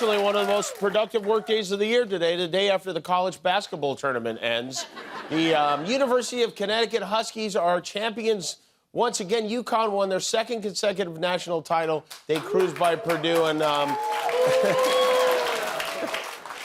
unfortunately, one of the most productive work days of the year today, the day after the college basketball tournament ends. The University of Connecticut Huskies are champions once again. UConn won their second consecutive national title. They cruised by Purdue, and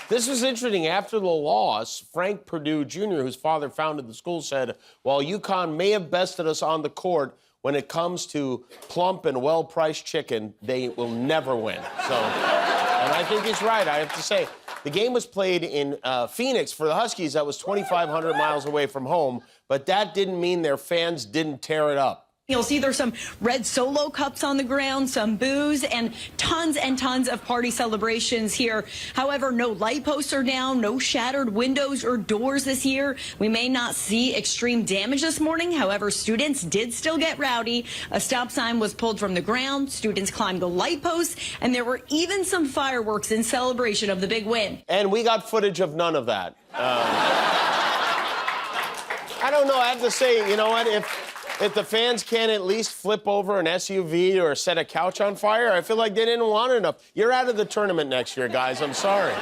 this was interesting. After the loss, Frank Purdue Jr., whose father founded the school, said, while UConn may have bested us on the court, when it comes to plump and well-priced chicken, they will never win. So, and I think he's right, I have to say. The game was played in Phoenix for the Huskies. That was 2,500 miles away from home, but that didn't mean their fans didn't tear it up. You'll see there's some red Solo cups on the ground, some booze, and tons of party celebrations here. However, no light posts are down, no shattered windows or doors this year. We may not see extreme damage this morning. However, students did still get rowdy. A stop sign was pulled from the ground. Students climbed the light posts, and there were even some fireworks in celebration of the big win. And we got footage of none of that. I don't know. I have to say, you know what? If the fans can't at least flip over an SUV or set a couch on fire, I feel like they didn't want it enough. You're out of the tournament next year, guys. I'm sorry.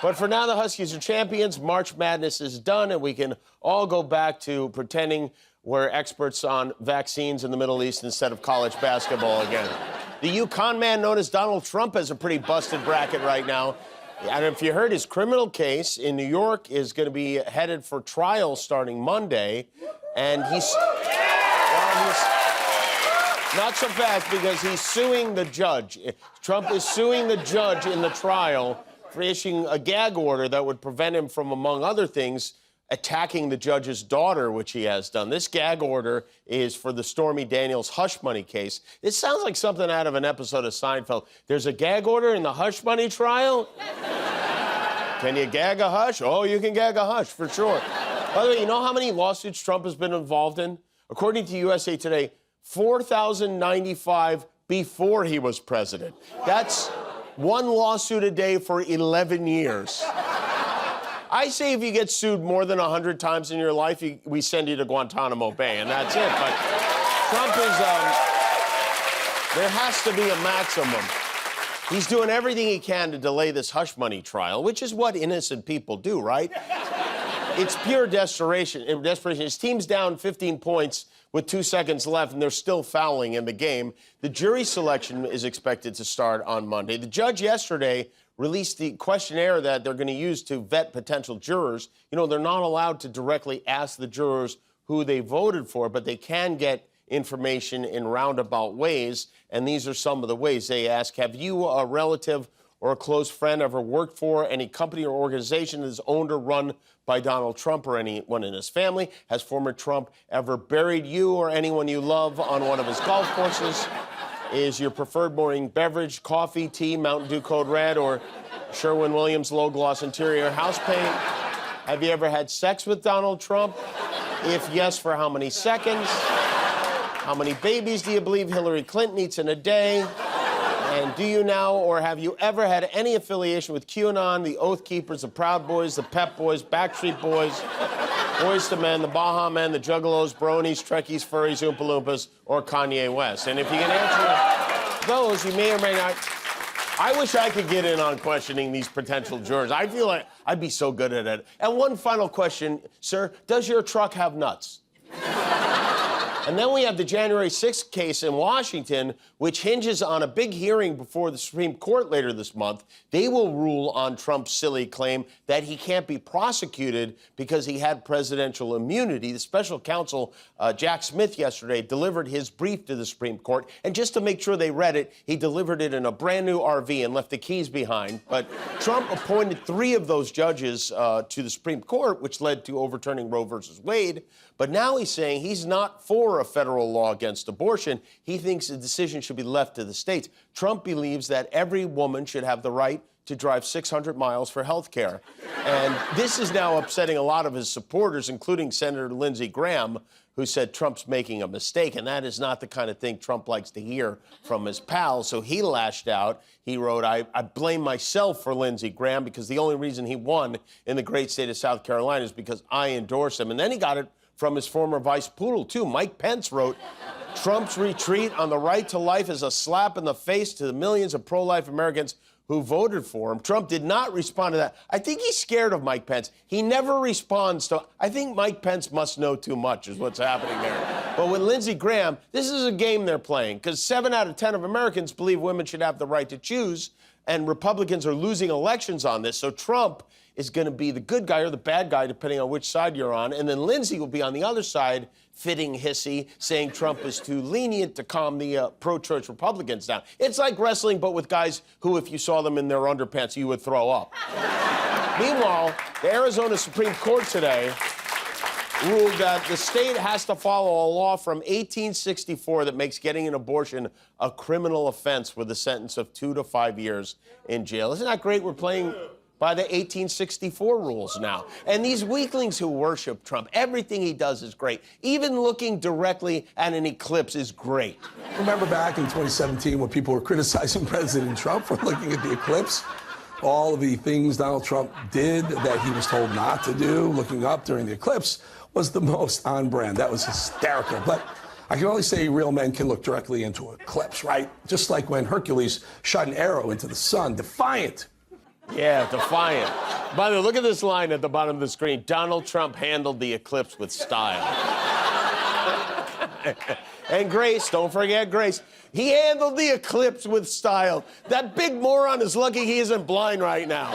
But for now, the Huskies are champions. March Madness is done, and we can all go back to pretending we're experts on vaccines in the Middle East instead of college basketball again. The UConn man known as Donald Trump has a pretty busted bracket right now. And if you heard, his criminal case in New York is going to be headed for trial starting Monday. And he's not so fast because he's suing the judge. Trump is suing the judge in the trial for issuing a gag order that would prevent him from, among other things, attacking the judge's daughter, which he has done. This gag order is for the Stormy Daniels hush money case. This sounds like something out of an episode of Seinfeld. There's a gag order in the hush money trial? Can you gag a hush? Oh, you can gag a hush, for sure. By the way, you know how many lawsuits Trump has been involved in? According to USA Today, 4,095 before he was president. That's one lawsuit a day for 11 years. I say if you get sued more than 100 times in your life, we send you to Guantanamo Bay, and that's it. But Trump is, there has to be a maximum. He's doing everything he can to delay this hush money trial, which is what innocent people do, right? It's pure desperation. His team's down 15 points with 2 seconds left, and they're still fouling in the game. The jury selection is expected to start on Monday. The judge yesterday released the questionnaire that they're going to use to vet potential jurors. You know, they're not allowed to directly ask the jurors who they voted for, but they can get information in roundabout ways, and these are some of the ways they ask. Have you, a relative or a close friend, ever worked for any company or organization that is owned or run by Donald Trump or anyone in his family? Has former Trump ever buried you or anyone you love on one of his golf courses? Is your preferred morning beverage coffee, tea, Mountain Dew Code Red, or Sherwin-Williams low-gloss interior house paint? Have you ever had sex with Donald Trump? If yes, for how many seconds? How many babies do you believe Hillary Clinton eats in a day? And do you now or have you ever had any affiliation with QAnon, the Oath Keepers, the Proud Boys, the Pep Boys, Backstreet Boys, Boys to Men, the Baha Men, the Juggalos, Bronies, Trekkies, Furries, Oompa Loompas, or Kanye West? And if you can answer those, you may or may not. I wish I could get in on questioning these potential jurors. I feel like I'd be so good at it. And one final question, sir. Does your truck have nuts? And then we have the January 6th case in Washington, which hinges on a big hearing before the Supreme Court later this month. They will rule on Trump's silly claim that he can't be prosecuted because he had presidential immunity. The special counsel, Jack Smith, yesterday delivered his brief to the Supreme Court. And just to make sure they read it, he delivered it in a brand new RV and left the keys behind. But Trump appointed 3 of those judges to the Supreme Court, which led to overturning Roe versus Wade. But now he's saying he's not for a federal law against abortion. He thinks the decision should be left to the states. Trump believes that every woman should have the right to drive 600 miles for health care. And this is now upsetting a lot of his supporters, including Senator Lindsey Graham, who said Trump's making a mistake. And that is not the kind of thing Trump likes to hear from his pals. So he lashed out. He wrote, I blame myself for Lindsey Graham because the only reason he won in the great state of South Carolina is because I endorsed him. And then he got it from his former vice poodle, too. Mike Pence wrote, Trump's retreat on the right to life is a slap in the face to the millions of pro-life Americans who voted for him. Trump did not respond to that. I think he's scared of Mike Pence. He never responds to... I think Mike Pence must know too much is what's happening there. But with Lindsey Graham, this is a game they're playing, because 7 out of 10 of Americans believe women should have the right to choose, and Republicans are losing elections on this. So Trump is going to be the good guy or the bad guy, depending on which side you're on. And then Lindsey will be on the other side, fitting hissy, saying Trump is too lenient to calm the pro-choice Republicans down. It's like wrestling, but with guys who, if you saw them in their underpants, you would throw up. Meanwhile, the Arizona Supreme Court today ruled that the state has to follow a law from 1864 that makes getting an abortion a criminal offense with a sentence of 2 to 5 years in jail. Isn't that great? We're playing by the 1864 rules now. And these weaklings who worship Trump, everything he does is great. Even looking directly at an eclipse is great. Remember back in 2017 when people were criticizing President Trump for looking at the eclipse? All of the things Donald Trump did that he was told not to do, looking up during the eclipse, was the most on brand. That was hysterical. But I can only say real men can look directly into an eclipse, right? Just like when Hercules shot an arrow into the sun, defiant. Yeah, defiant. By the way, look at this line at the bottom of the screen. Donald Trump handled the eclipse with style. And Grace, don't forget Grace. He handled the eclipse with style. That big moron is lucky he isn't blind right now.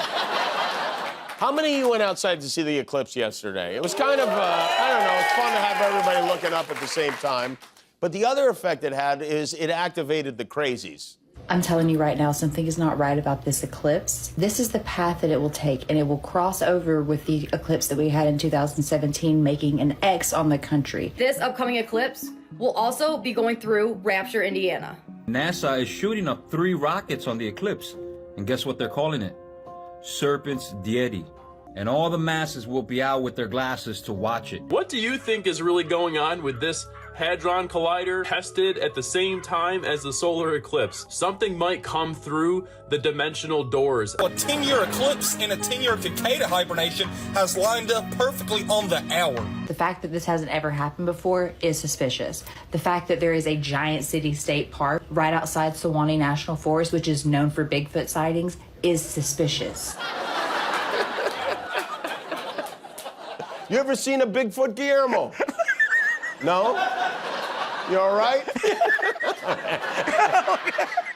How many of you went outside to see the eclipse yesterday? It was kind of, I don't know, it's fun to have everybody looking up at the same time. But the other effect it had is it activated the crazies. I'm telling you right now, something is not right about this eclipse. This is the path that it will take, and it will cross over with the eclipse that we had in 2017, making an X on the country. This upcoming eclipse will also be going through Rapture, Indiana. NASA is shooting up 3 rockets on the eclipse, and guess what they're calling it? Serpent's Deity. And all the masses will be out with their glasses to watch it. What do you think is really going on with this Hadron Collider tested at the same time as the solar eclipse? Something might come through the dimensional doors. A 10-year eclipse and a 10-year cicada hibernation has lined up perfectly on the hour. The fact that this hasn't ever happened before is suspicious. The fact that there is a giant city-state park right outside Sewanee National Forest, which is known for Bigfoot sightings, is suspicious. You ever seen a Bigfoot, Guillermo? No? You all right?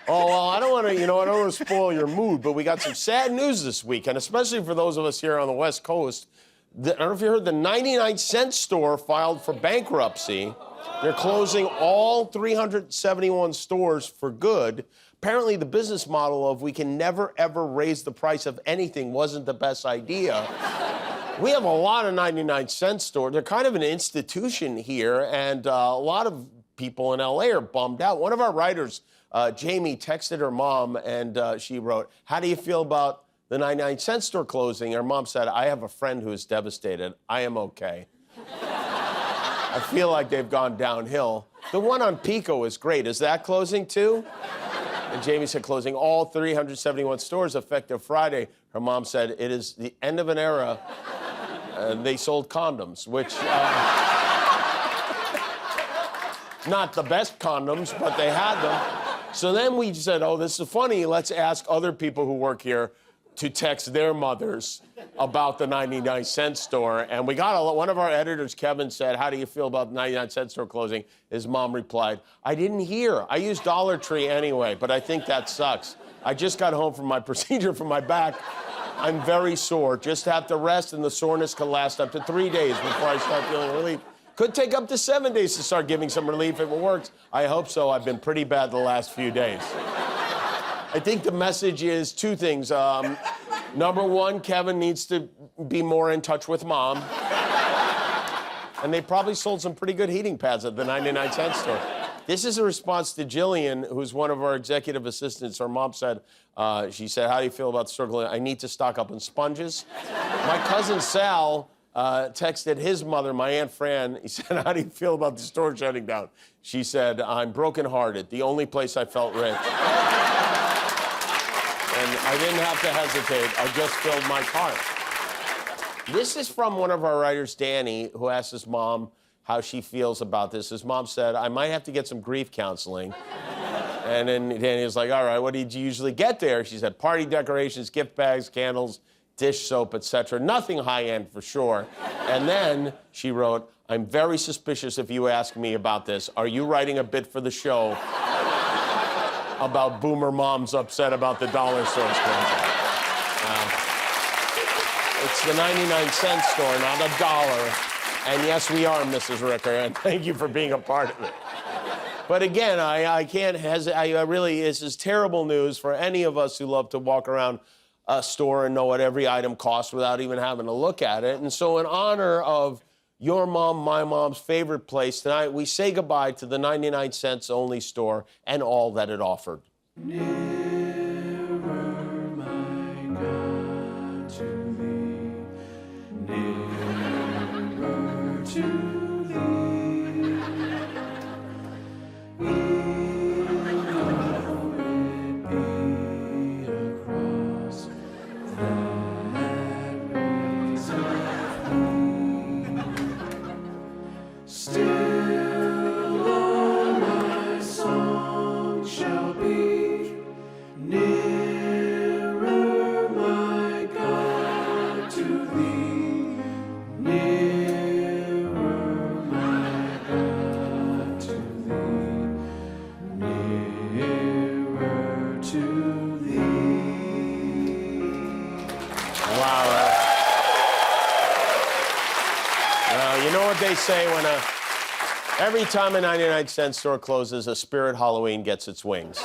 Oh, well, I don't want to, I don't want to spoil your mood, but we got some sad news this week, and especially for those of us here on the West Coast. I don't know if you heard, the 99-cent store filed for bankruptcy. They're closing all 371 stores for good. Apparently, the business model of we can never, ever raise the price of anything wasn't the best idea. We have a lot of 99-cent stores. They're kind of an institution here, and a lot of people in L.A. are bummed out. One of our writers, Jamie, texted her mom, and she wrote, "How do you feel about the 99-cent store closing?" Her mom said, "I have a friend who is devastated. I am okay." I feel like they've gone downhill. The one on Pico is great. Is that closing too? And Jamie said, closing all 371 stores effective Friday. Her mom said, it is the end of an era. They sold condoms, which, not the best condoms, but they had them. So then we said, oh, this is funny. Let's ask other people who work here to text their mothers about the 99-cent store. And we got one of our editors, Kevin, said, how do you feel about the 99-cent store closing? His mom replied, I didn't hear. I use Dollar Tree anyway, but I think that sucks. I just got home from my procedure for my back. I'm very sore. Just have to rest, and the soreness could last up to 3 days before I start feeling relief. Could take up to 7 days to start giving some relief if it works. I hope so. I've been pretty bad the last few days. I think the message is 2 things. Number 1, Kevin needs to be more in touch with mom. And they probably sold some pretty good heating pads at the 99-cent store. This is a response to Jillian, who's one of our executive assistants. Her mom said, she said, how do you feel about the store? I need to stock up on sponges. My cousin Sal texted his mother, my Aunt Fran. He said, how do you feel about the store shutting down? She said, I'm brokenhearted. The only place I felt rich. And I didn't have to hesitate. I just filled my cart. This is from one of our writers, Danny, who asked his mom how she feels about this. His mom said, I might have to get some grief counseling. And then he was like, all right, what did you usually get there? She said, party decorations, gift bags, candles, dish soap, etc. Nothing high-end for sure. And then she wrote, I'm very suspicious if you ask me about this. Are you writing a bit for the show about boomer moms upset about the dollar store scandal? It's the 99-cent store, not a dollar. And yes, we are, Mrs. Ricker, and thank you for being a part of it. But again, I can't hesitate. I really, this is terrible news for any of us who love to walk around a store and know what every item costs without even having to look at it. And so in honor of your mom, my mom's favorite place, tonight we say goodbye to the 99 cents only store and all that it offered. You know what they say when every time a 99-cent store closes, a spirit Halloween gets its wings.